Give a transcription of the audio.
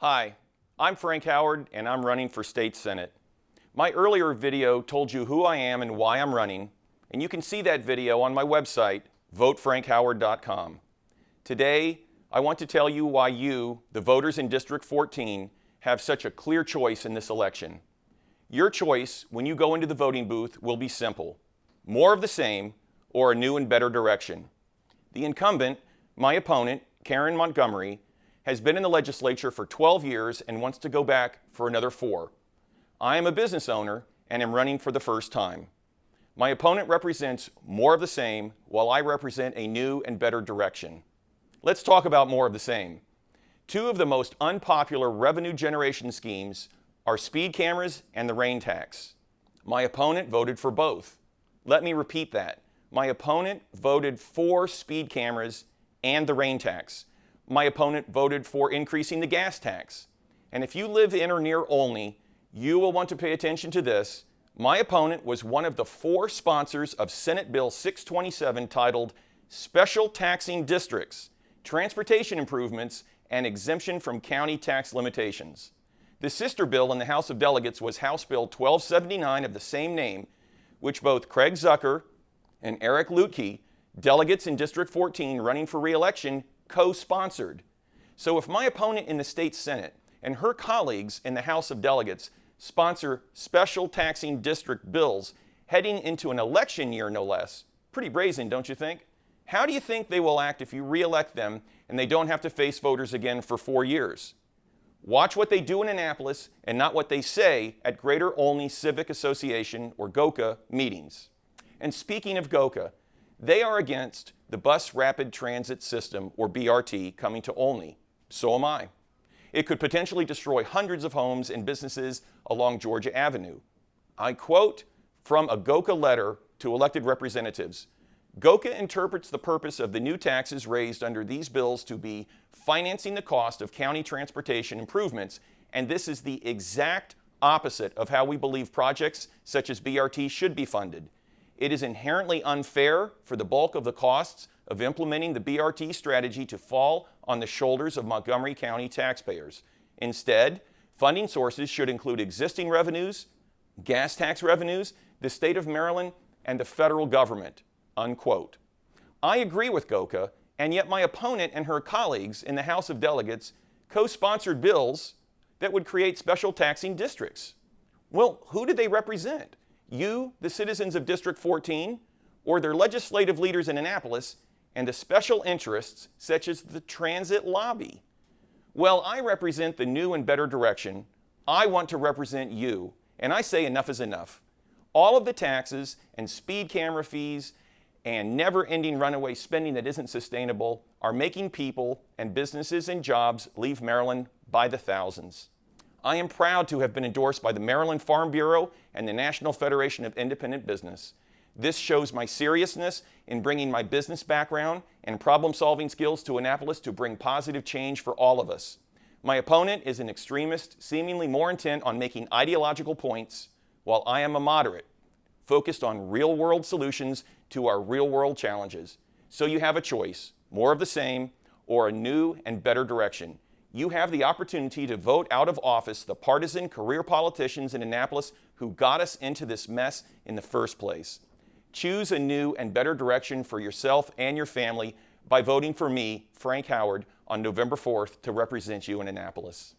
Hi, I'm Frank Howard and I'm running for State Senate. My earlier video told you who I am and why I'm running, and you can see that video on my website, votefrankhoward.com. Today, I want to tell you why you, the voters in District 14, have such a clear choice in this election. Your choice when you go into the voting booth will be simple: more of the same or a new and better direction. The incumbent, my opponent, Karen Montgomery, has been in the legislature for 12 years and wants to go back for another 4. I am a business owner and am running for the first time. My opponent represents more of the same, while I represent a new and better direction. Let's talk about more of the same. 2 of the most unpopular revenue generation schemes are speed cameras and the rain tax. My opponent voted for both. Let me repeat that. My opponent voted for speed cameras and the rain tax. My opponent voted for increasing the gas tax. And if you live in or near Olney, you will want to pay attention to this. My opponent was one of the 4 sponsors of Senate Bill 627 titled Special Taxing Districts, Transportation Improvements, and Exemption from County Tax Limitations. The sister bill in the House of Delegates was House Bill 1279 of the same name, which both Craig Zucker and Eric Lutke, delegates in District 14 running for re-election, co-sponsored. So if my opponent in the state Senate and her colleagues in the House of Delegates sponsor special taxing district bills heading into an election year, no less, pretty brazen, don't you think? How do you think they will act if you re-elect them and they don't have to face voters again for 4 years? Watch what they do in Annapolis and not what they say at Greater Olney Civic Association, or GOCA, meetings. And speaking of GOCA, they are against the Bus Rapid Transit System, or BRT, coming to Olney. So am I. It could potentially destroy hundreds of homes and businesses along Georgia Avenue. I quote from a GOCA letter to elected representatives: GOCA interprets the purpose of the new taxes raised under these bills to be financing the cost of county transportation improvements, and this is the exact opposite of how we believe projects such as BRT should be funded. It is inherently unfair for the bulk of the costs of implementing the BRT strategy to fall on the shoulders of Montgomery County taxpayers. Instead, funding sources should include existing revenues, gas tax revenues, the state of Maryland, and the federal government. Unquote. I agree with GOCA, and yet my opponent and her colleagues in the House of Delegates co-sponsored bills that would create special taxing districts. Well, who do they represent? You, the citizens of District 14, or their legislative leaders in Annapolis, and the special interests such as the transit lobby? Well, I represent the new and better direction. I want to represent you, and I say enough is enough. All of the taxes and speed camera fees and never-ending runaway spending that isn't sustainable are making people and businesses and jobs leave Maryland by the thousands. I am proud to have been endorsed by the Maryland Farm Bureau and the National Federation of Independent Business. This shows my seriousness in bringing my business background and problem-solving skills to Annapolis to bring positive change for all of us. My opponent is an extremist, seemingly more intent on making ideological points, while I am a moderate, focused on real-world solutions to our real-world challenges. So you have a choice: more of the same or a new and better direction. You have the opportunity to vote out of office the partisan career politicians in Annapolis who got us into this mess in the first place. Choose a new and better direction for yourself and your family by voting for me, Frank Howard, on November 4th to represent you in Annapolis.